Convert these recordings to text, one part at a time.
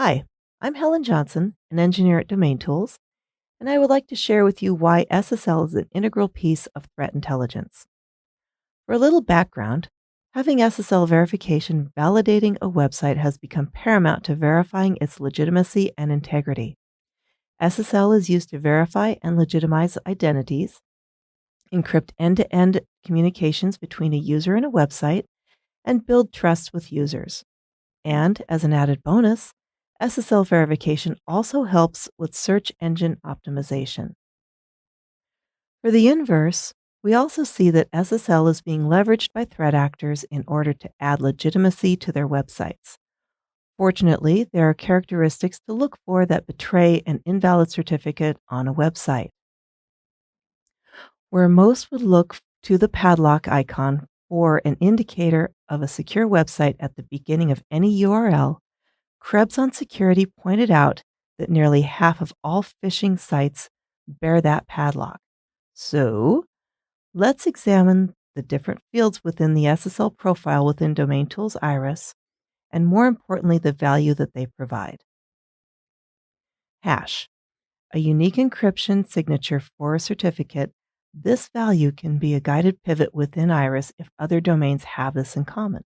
Hi, I'm Helen Johnson, an engineer at DomainTools, and I would like to share with you why SSL is an integral piece of threat intelligence. For a little background, having SSL verification validating a website has become paramount to verifying its legitimacy and integrity. SSL is used to verify and legitimize identities, encrypt end-to-end communications between a user and a website, and build trust with users. And as an added bonus, SSL verification also helps with search engine optimization. For the inverse, we also see that SSL is being leveraged by threat actors in order to add legitimacy to their websites. Fortunately, there are characteristics to look for that betray an invalid certificate on a website. Where most would look to the padlock icon for an indicator of a secure website at the beginning of any URL, Krebs on Security pointed out that nearly half of all phishing sites bear that padlock. So, let's examine the different fields within the SSL profile within DomainTools Iris, and more importantly, the value that they provide. Hash, a unique encryption signature for a certificate. This value can be a guided pivot within Iris if other domains have this in common.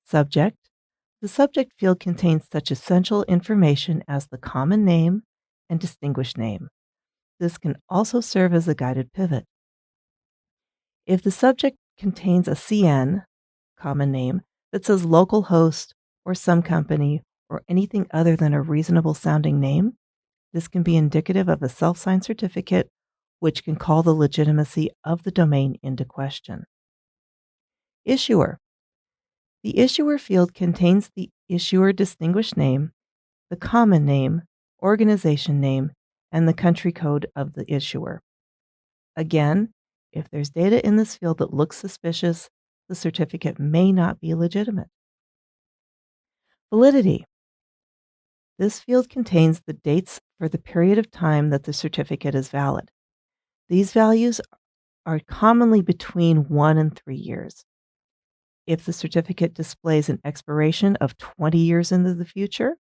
Subject. The subject field contains such essential information as the common name and distinguished name. This can also serve as a guided pivot. If the subject contains a CN, common name, that says localhost or some company or anything other than a reasonable sounding name, this can be indicative of a self-signed certificate, which can call the legitimacy of the domain into question. Issuer. The issuer field contains the issuer distinguished name, the common name, organization name, and the country code of the issuer. Again, if there's data in this field that looks suspicious, the certificate may not be legitimate. Validity. This field contains the dates for the period of time that the certificate is valid. These values are commonly between 1 and 3 years. If the certificate displays an expiration of 20 years into the future,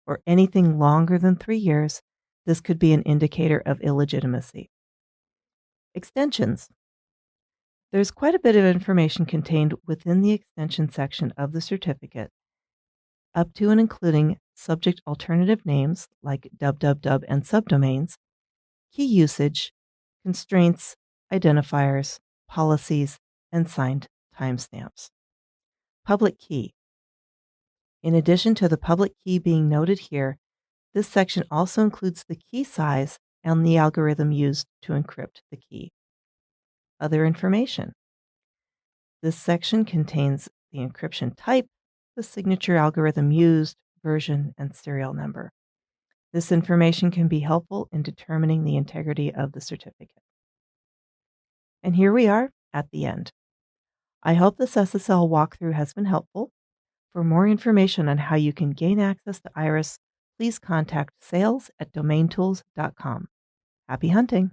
or anything longer than 3 years, this could be an indicator of illegitimacy. Extensions. There's quite a bit of information contained within the extension section of the certificate, up to and including subject alternative names like www and subdomains, key usage, constraints, identifiers, policies, and signed timestamps. Public key. In addition to the public key being noted here, this section also includes the key size and the algorithm used to encrypt the key. Other information. This section contains the encryption type, the signature algorithm used, version, and serial number. This information can be helpful in determining the integrity of the certificate. And here we are at the end. I hope this SSL walkthrough has been helpful. For more information on how you can gain access to Iris, please contact sales@domaintools.com. Happy hunting!